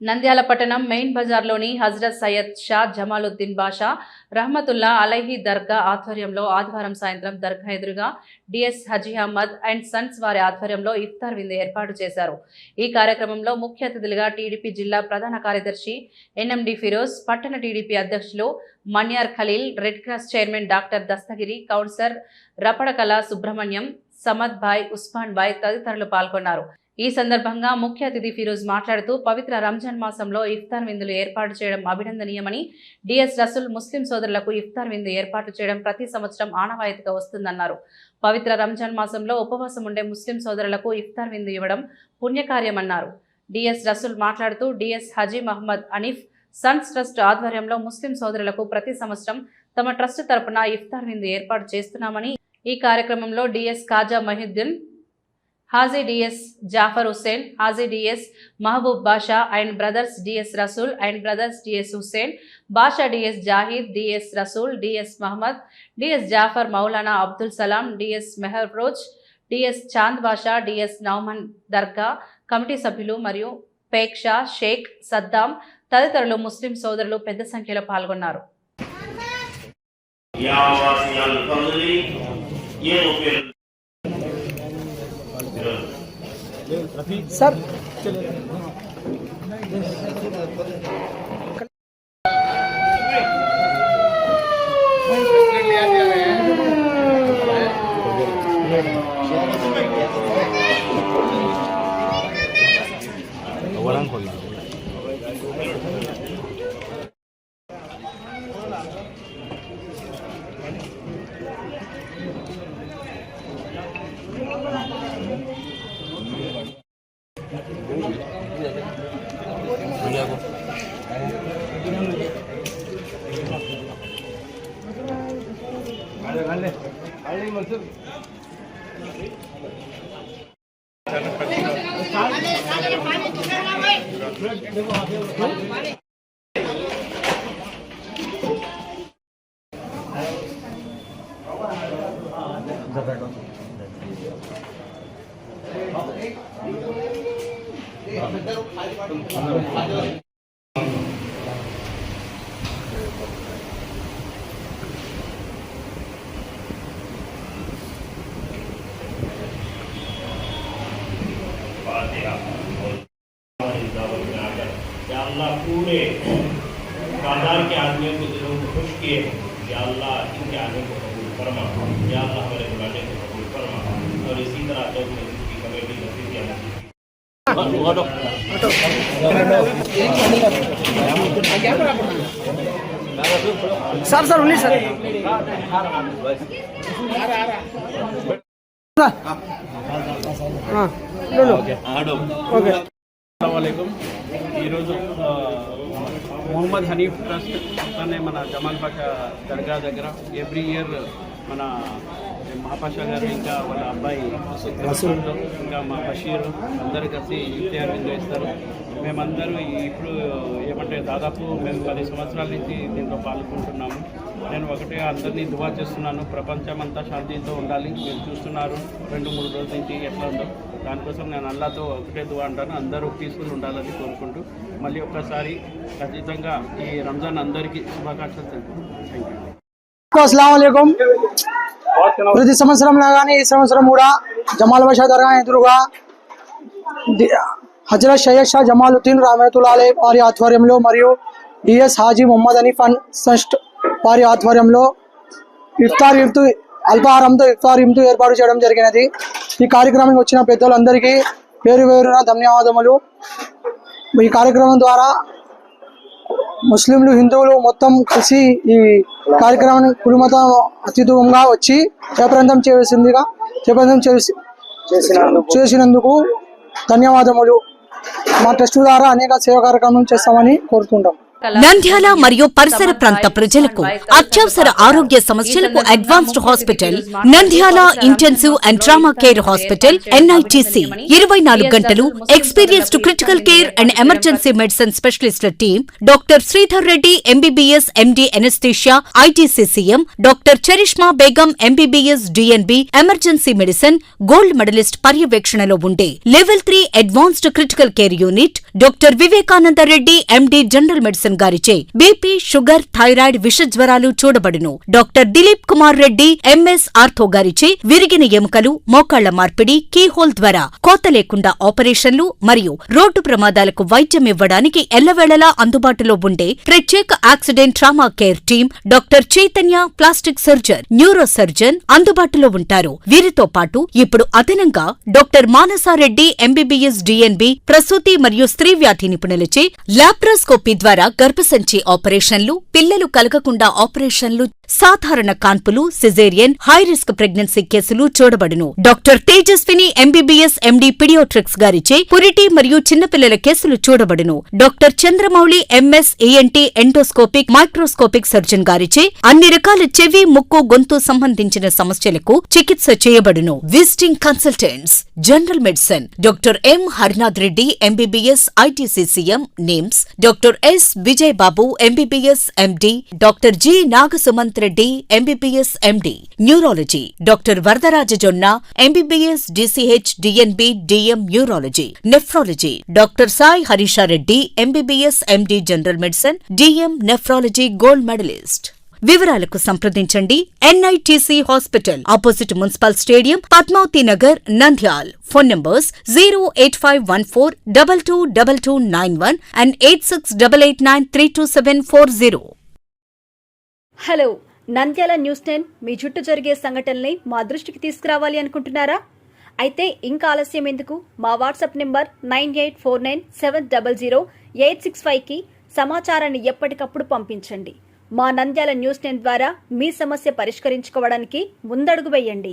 నంద్యాల పట్టణం మెయిన్ బజార్లోని హజ్రత్ సయ్యద్ షా జమాలుద్దీన్ బాషా రహమతుల్లా అలైహి దర్గా ఆధ్వర్యంలో ఆదివారం సాయంత్రం దర్గా ఎదురుగా DS Haji Ahmed and sons వారి ఆధ్వర్యంలో ఇఫ్తార్ విందు ఏర్పాటు చేశారు. ఈ కార్యక్రమంలో ముఖ్య అతిథులుగా టీడీపీ జిల్లా ప్రధాన కార్యదర్శి ఎన్ఎండి ఫిరోజ్, పట్టణ టీడీపీ అధ్యక్షులు Manyar Khalil, red cross chairman doctor Dastagiri, councillor Rapadakala Subrahmanyam, Samad bhai, Usman bhai తదితరులు పాల్గొన్నారు. ఈ సందర్భంగా ముఖ్య అతిథి ఫిరోజ్ మాట్లాడుతూ పవిత్ర రంజాన్ మాసంలో ఇఫ్తార్ విందులు ఏర్పాటు చేయడం అభినందనీయమని, డిఎస్ రసూల్ ముస్లిం సోదరులకు ఇఫ్తార్ విందు ఏర్పాటు చేయడం ప్రతి సంవత్సరం ఆనవాయితీగా వస్తుందన్నారు. పవిత్ర రంజాన్ మాసంలో ఉపవాసం ఉండే ముస్లిం సోదరులకు ఇఫ్తార్ విందు ఇవ్వడం పుణ్యకార్యమన్నారు. డిఎస్ రసూల్ మాట్లాడుతూ DS Haji Mohammed Anif sons trust ఆధ్వర్యంలో ముస్లిం సోదరులకు ప్రతి సంవత్సరం తమ ట్రస్ట్ తరపున ఇఫ్తార్ విందు ఏర్పాటు చేస్తున్నామని, ఈ కార్యక్రమంలో DS Khaja Mohiddin, Haji DS Jafar Hussain, Haji DS Mahaboob Basha and brothers, DS Rasool and brothers, DS Hussain Basha, DS Zahid, DS Rasool, DS Mohammad, DS Jafar, Maulana Abdul Salam, DS Mehroz, DS Chand Basha, DS Nouman dargah committee సభ్యులు మరియు పేక్షా షేక్ సద్దాం తదితరులు ముస్లిం సోదరులు పెద్ద సంఖ్యలో పాల్గొన్నారు. सर अल्लाह पूरे बाजार के आदमियों को दिलों को खुश किए, या अल्लाह इनके आने को कबूल फरमा, या अल्लाह हमारे बुलाने को कबूल फरमा। और इसी तरह जब की कमेटी नतीजा सर सर उन्हीं सर ओके ఈరోజు మొహమ్మద్ హనీఫ్ ట్రస్ట్ అనే మన జమాల్ బాషా దర్గా దగ్గర ఎవ్రీ ఇయర్ మన మహాపాషా గారు ఇంకా వాళ్ళ అబ్బాయి ఇంకా మా బషీర్ అందరు కలిసి ఇఫ్తార్ విందు ఇస్తారు. మేమందరూ ఇప్పుడు ఏమంటే దాదాపు మేము 10 సంవత్సరాల నుంచి దీంట్లో పాల్గొంటున్నాము. నేను ఒకటే అందరినీ దువా చేస్తున్నాను, ప్రపంచమంతా శాంతితో ఉండాలి. మీరు చూస్తున్నారు 2-3 రోజుల నుంచి ఎట్లా ఉందో, దానికోసం నేను అల్లాతో ఒకటే దువా అంటాను, అందరూ పీస్ఫుల్ ఉండాలని కోరుకుంటూ మళ్ళీ ఒక్కసారి ఖచ్చితంగా ఈ రంజాన్ అందరికీ శుభాకాంక్షలు తెలుపుతున్నాను. Thank you. అస్సలాము అలైకుం. ప్రతి సంవత్సరం లాగానే ఈ సంవత్సరం కూడా జమాల్ బాషా దర్గా ఎదురుగా హజరత్ సయ్యద్ షా జమాలుద్దీన్ రహమతుల్లాహి అలైహి వారి ఆధ్వర్యంలో మరియు DS Haji Mohammed Anif and sons వారి ఆధ్వర్యంలో ఇఫ్తార్ విందు అల్పాహారంతో ఇఫ్తార్ విందు ఏర్పాటు చేయడం జరిగినది. ఈ కార్యక్రమానికి వచ్చిన పెద్దలందరికీ పేరు పేరున ధన్యవాదములు. ఈ కార్యక్రమం ద్వారా ముస్లింలు, హిందువులు మొత్తం కలిసి ఈ కార్యక్రమాన్ని కుటుంబ అతిథుగా వచ్చి జయప్రదం చేసినందుకు ధన్యవాదములు. మా ట్రస్ట్ ద్వారా అనేక సేవా కార్యక్రమాలు చేస్తామని కోరుతుంటాం. నంద్యాల మరియు పరిసర ప్రాంత ప్రజలకు అత్యవసర ఆరోగ్య సమస్యలకు advanced hospital Nandyal intensive and trauma care hospital NITC 24 గంటలు experienced critical care and emergency medicine specialist team doctor Sridhar Reddy MBBS MD anaesthesia ITCCM doctor Charishma Begum MBBS DNB emergency medicine gold medalist పర్యవేక్షణలో ఉండే level 3 advanced critical care unit doctor Vivekananda Reddy MD general medicine గారిచే BP sugar thyroid విష జ్వరాలు చూడబడును. Doctor Dilip Kumar Reddy MS ortho గారిచే విరిగిన ఎముకలు మోకాళ్ల మార్పిడి కీహోల్ ద్వారా కోత లేకుండా ఆపరేషన్లు మరియు రోడ్డు ప్రమాదాలకు వైద్యం ఇవ్వడానికి ఎల్లవేళలా అందుబాటులో ఉండే ప్రత్యేక accident trauma care team doctor Chaitanya plastic surgeon neuro surgeon అందుబాటులో ఉంటారు. వీరితో పాటు ఇప్పుడు అదనంగా డాక్టర్ మానసారెడ్డి MBBS DNB ప్రసూతి మరియు స్త్రీ వ్యాధి నిపుణులచే లాప్రోస్కోపీ ద్వారా గర్భసంచి ఆపరేషన్లు పిల్లలు కలగకుండా ఆపరేషన్లు సాధారణ కాన్పులు సిజేరియన్ హై రిస్క్ ప్రెగ్నెన్సీ కేసులు చూడబడును. Doctor Tejaswini MBBS MD paediatrics గారిచే పురిటి మరియు చిన్నపిల్లల కేసులు చూడబడును. Doctor Chandramouli MS ENT endoscopic microscopic surgeon గారిచే అన్ని రకాల చెవి ముక్కు గొంతు సంబంధించిన సమస్యలకు చికిత్స చేయబడును. Visiting consultants general medicine doctor M Harinath Reddy MBBS ITCCM NIMS doctor S Vijay Babu MBBS MD doctor G Nagasumanth Reddy MBBS MD neurology doctor Varadaraja Jonna MBBS DCH DNB DM neurology nephrology doctor Sai Harisha Reddy MBBS MD general medicine DM nephrology gold medallist. వివరాలకు సంప్రదించండి NITC hospital opposite municipal stadium Padmavati Nagar Nandyal. Phone numbers 08514222291 and 8688932740. Hello, Nandyala news 10 మీ చుట్టూ జరిగే సంఘటనల్ని మా దృష్టికి తీసుకురావాలి అనుకుంటున్నారా? అయితే ఇంకా ఆలస్యం ఎందుకు? మా వాట్సాప్ నెంబర్ 9849700865కి సమాచారాన్ని ఎప్పటికప్పుడు పంపించండి. మా నంద్యాల న్యూస్ 10 ద్వారా మీ సమస్య పరిష్కరించుకోవడానికి ముందడుగు వేయండి.